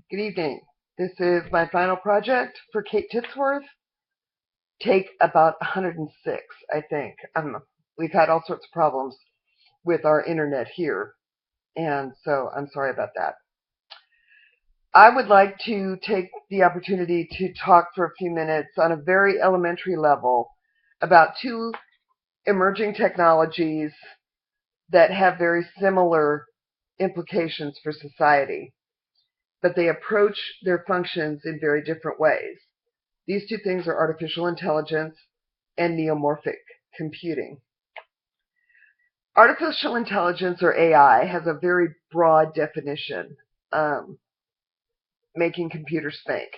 Good evening. This is my final project for Kate Titsworth. Take about 106, I think. We've had all sorts of problems with our internet here, and so I'm sorry about that. I would like to take the opportunity to talk for a few minutes on a very elementary level about two emerging technologies that have very similar implications for society, but they approach their functions in very different ways. These two things are artificial intelligence and neuromorphic computing. Artificial intelligence, or AI, has a very broad definition, making computers think.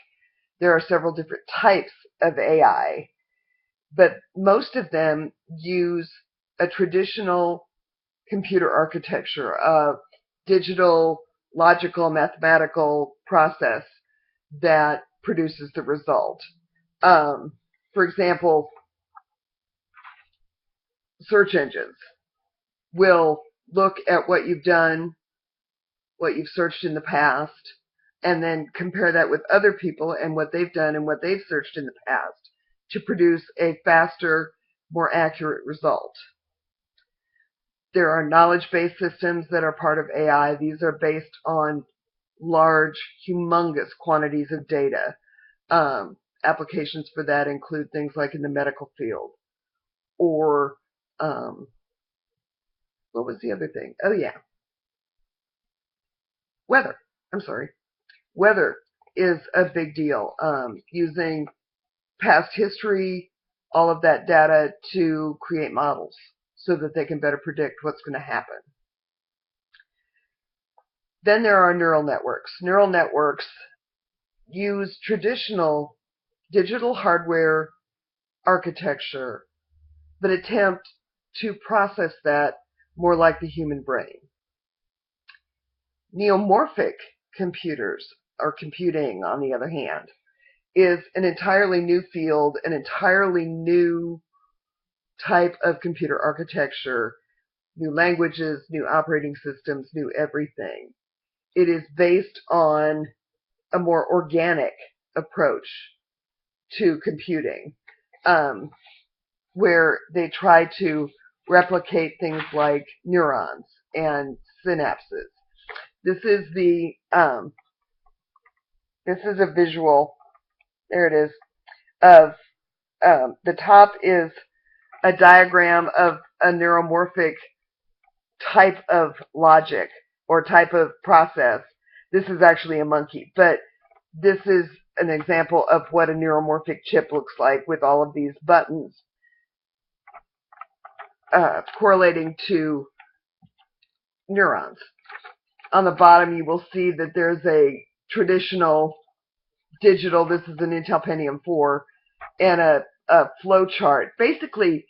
There are several different types of AI, but most of them use a traditional computer architecture, a digital, logical, mathematical process that produces the result. For example, search engines will look at what you've done, what you've searched in the past, and then compare that with other people and what they've done and what they've searched in the past to produce a faster, more accurate result. There are knowledge-based systems that are part of AI. These are based on large, humongous quantities of data. Applications for that include things like in the medical field, or what was the other thing? Oh, yeah. Weather. I'm sorry. Weather is a big deal. Using past history, all of that data to create models so that they can better predict what's going to happen. Then there are neural networks. Neural networks use traditional digital hardware architecture, but attempt to process that more like the human brain. Neuromorphic computers, or computing, on the other hand, is an entirely new field, an entirely new type of computer architecture, new languages, new operating systems, new everything. It is based on a more organic approach to computing, where they try to replicate things like neurons and synapses. This is a visual. There it is. Of the top is a diagram of a neuromorphic type of logic or type of process. This is actually a monkey, but this is an example of what a neuromorphic chip looks like with all of these buttons correlating to neurons. On the bottom, you will see that there's a traditional digital, this is an Intel Pentium 4, and a flow chart. Basically,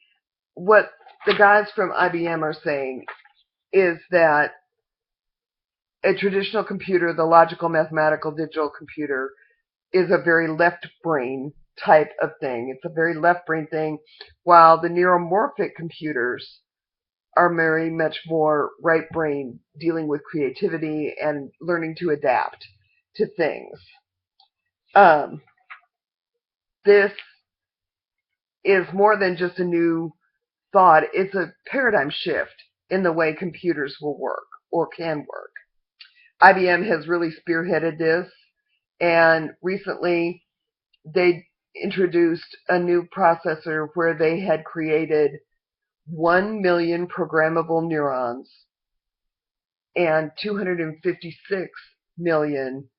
what the guys from IBM are saying is that a traditional computer, the logical, mathematical, digital computer, is a very left brain type of thing. It's a very left brain thing, while the neuromorphic computers are very much more right brain, dealing with creativity and learning to adapt to things. This is more than just a new thought. It's a paradigm shift in the way computers will work or can work. IBM has really spearheaded this, and recently they introduced a new processor where they had created 1 million programmable neurons and 256 million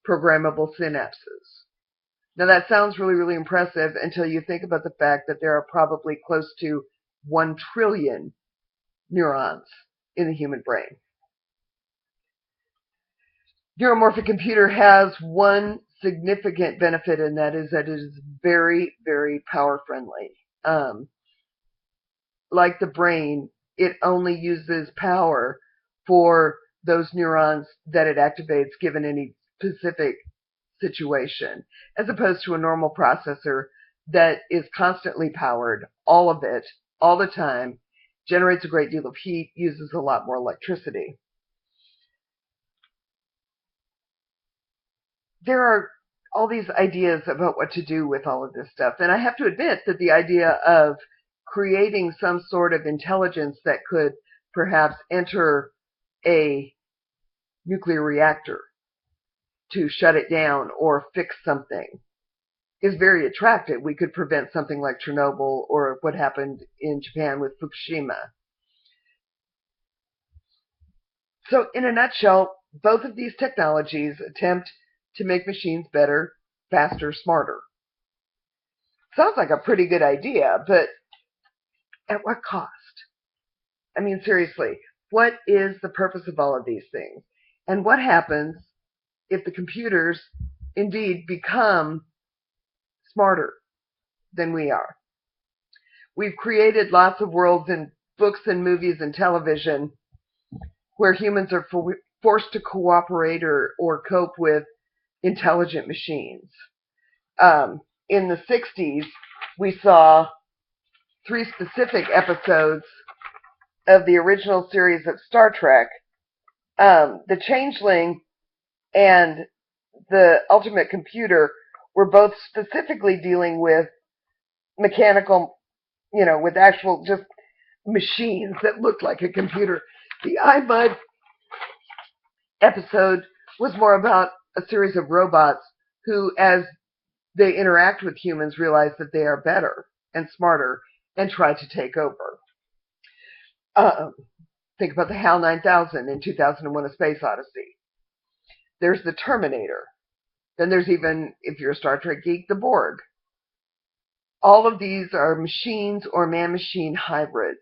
programmable synapses. Now that sounds really, really impressive until you think about the fact that there are probably close to 1 trillion neurons in the human brain. Neuromorphic computer has one significant benefit, and that is that it is very, very power friendly. Like the brain, it only uses power for those neurons that it activates given any specific situation, as opposed to a normal processor that is constantly powered, all of it, all the time, generates a great deal of heat, uses a lot more electricity. there are all these ideas about what to do with all of this stuff. And I have to admit that the idea of creating some sort of intelligence that could perhaps enter a nuclear reactor to shut it down or fix something is very attractive. We could prevent something like Chernobyl or what happened in Japan with Fukushima. So in a nutshell, both of these technologies attempt to make machines better, faster, smarter. Sounds like a pretty good idea, but at what cost? I mean, seriously, what is the purpose of all of these things? And what happens if the computers indeed become smarter than we are? We've created lots of worlds in books and movies and television where humans are forced to cooperate or cope with intelligent machines. In the 60s, we saw 3 specific episodes of the original series of Star Trek. The Changeling and the Ultimate Computer were both specifically dealing with mechanical, with actual just machines that looked like a computer. The iMud episode was more about a series of robots who, as they interact with humans, realize that they are better and smarter and try to take over. Think about the HAL 9000 in 2001: A Space Odyssey. There's the Terminator. Then there's even, if you're a Star Trek geek, the Borg. All of these are machines or man-machine hybrids.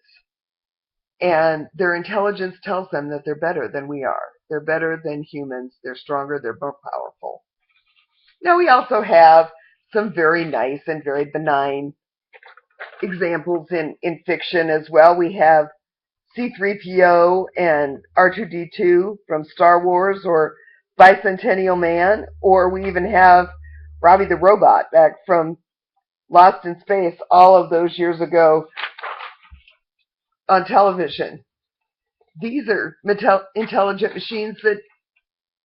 And their intelligence tells them that they're better than we are. They're better than humans. They're stronger. They're more powerful. Now, we also have some very nice and very benign examples in fiction as well. We have C-3PO and R2-D2 from Star Wars, or Bicentennial Man, or we even have Robbie the Robot back from Lost in Space all of those years ago on television. These are intelligent machines that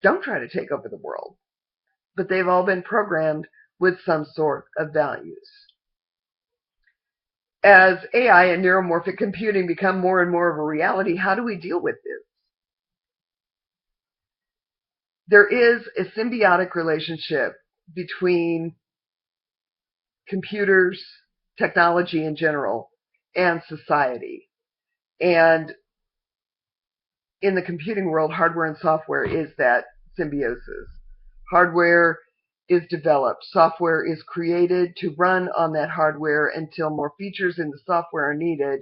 don't try to take over the world, but they've all been programmed with some sort of values. As AI and neuromorphic computing become more and more of a reality, how do we deal with this? There is a symbiotic relationship between computers, technology in general, and society. And in the computing world, hardware and software is that symbiosis. Hardware is developed. Software is created to run on that hardware until more features in the software are needed.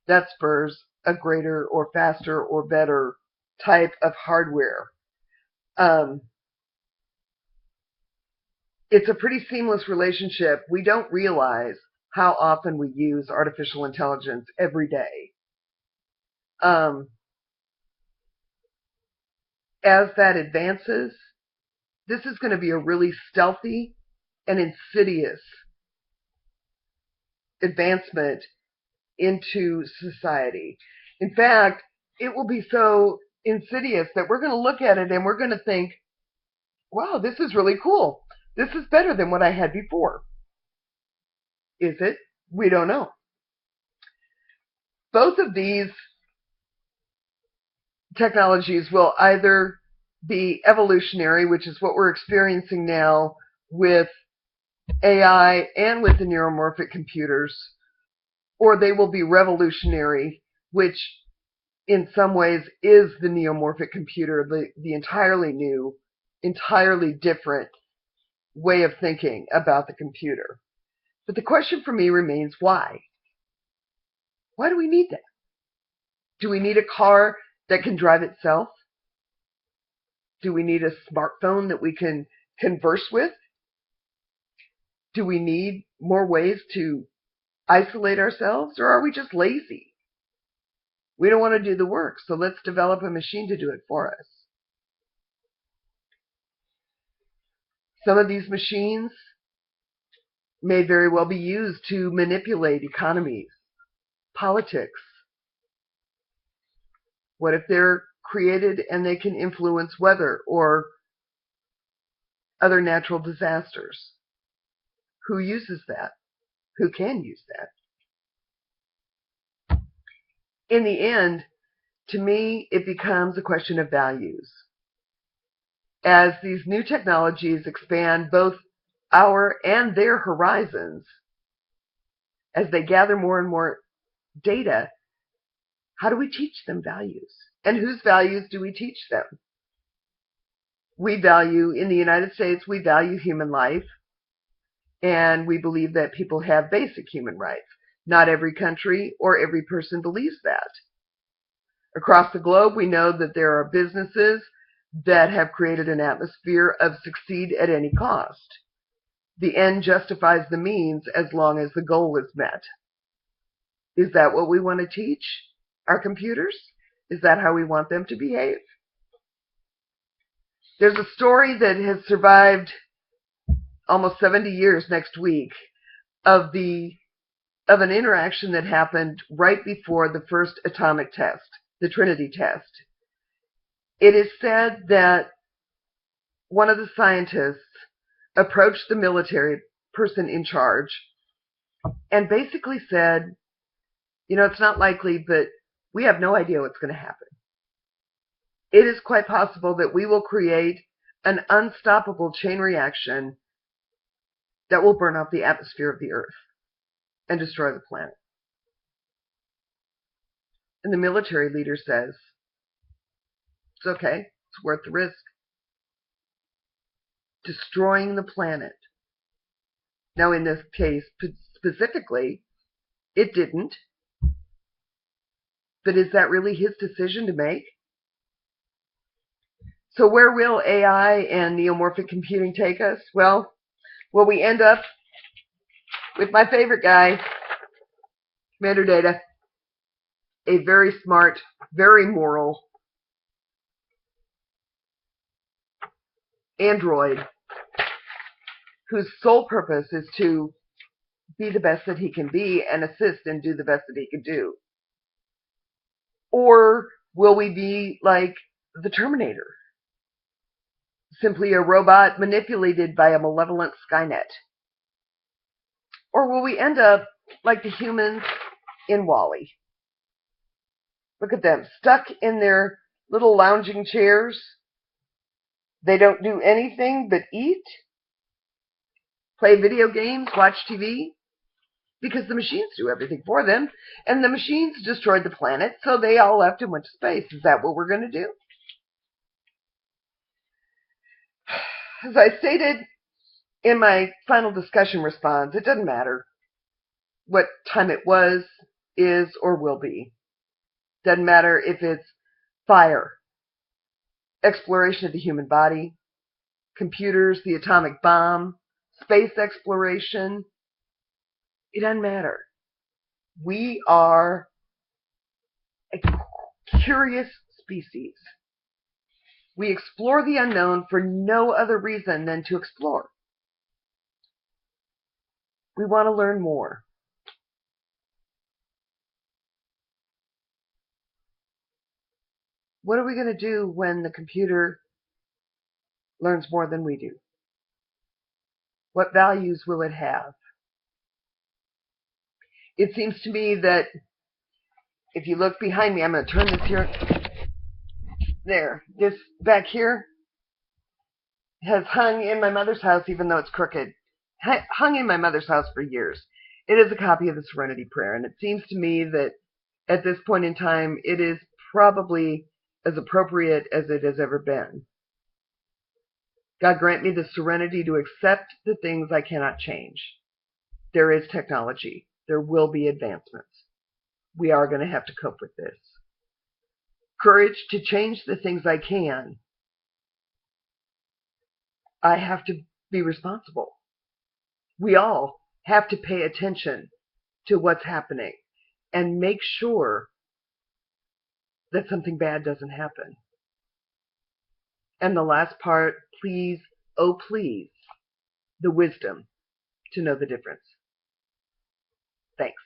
That spurs a greater or faster or better type of hardware. It's a pretty seamless relationship. We don't realize how often we use artificial intelligence every day. As that advances, this is going to be a really stealthy and insidious advancement into society. In fact, it will be so insidious that we're going to look at it and we're going to think, wow, this is really cool. This is better than what I had before. Is it? We don't know. Both of these technologies will either be evolutionary, which is what we're experiencing now with AI and with the neuromorphic computers, or they will be revolutionary, which in some ways is the neuromorphic computer, the entirely new, entirely different way of thinking about the computer. But the question for me remains, why? Why do we need that? Do we need a car that can drive itself? Do we need a smartphone that we can converse with? Do we need more ways to isolate ourselves, or are we just lazy? We don't want to do the work, so let's develop a machine to do it for us. Some of these machines may very well be used to manipulate economies, politics. What if they're created and they can influence weather or other natural disasters. Who uses that? Who can use that? In the end, to me, it becomes a question of values. As these new technologies expand both our and their horizons, as they gather more and more data, how do we teach them values? And whose values do we teach them? We value, in the United States, we value human life, and we believe that people have basic human rights. Not every country or every person believes that. Across the globe, we know that there are businesses that have created an atmosphere of succeed at any cost. The end justifies the means as long as the goal is met. Is that what we want to teach our computers? Is that how we want them to behave? There's a story that has survived almost 70 years next week of an interaction that happened right before the first atomic test, the Trinity test. It is said that one of the scientists approached the military person in charge and basically said, it's not likely, but we have no idea what's going to happen. It is quite possible that we will create an unstoppable chain reaction that will burn up the atmosphere of the Earth and destroy the planet. And the military leader says, it's okay, it's worth the risk. Destroying the planet. Now, in this case, specifically, it didn't. But is that really his decision to make? So where will AI and neuromorphic computing take us? Well, will we end up with my favorite guy, Commander Data, a very smart, very moral android whose sole purpose is to be the best that he can be and assist and do the best that he can do? Or will we be like the Terminator? Simply a robot manipulated by a malevolent Skynet? Or will we end up like the humans in WALL-E? Look at them, stuck in their little lounging chairs. They don't do anything but eat, play video games, watch TV, because the machines do everything for them, and the machines destroyed the planet, so they all left and went to space. Is that what we're going to do? As I stated in my final discussion response, it doesn't matter what time it was, is, or will be. Doesn't matter if it's fire, exploration of the human body, computers, the atomic bomb, space exploration. It doesn't matter. We are a curious species. We explore the unknown for no other reason than to explore. We want to learn more. What are we going to do when the computer learns more than we do? What values will it have? It seems to me that if you look behind me, I'm going to turn this here. There. This back here has hung in my mother's house, even though it's crooked. Hung in my mother's house for years. It is a copy of the Serenity Prayer, and it seems to me that at this point in time, it is probably as appropriate as it has ever been. God grant me the serenity to accept the things I cannot change. There is technology. There will be advancements. We are going to have to cope with this. Courage to change the things I can. I have to be responsible. We all have to pay attention to what's happening and make sure that something bad doesn't happen. And the last part, please, oh please, the wisdom to know the difference. Thanks.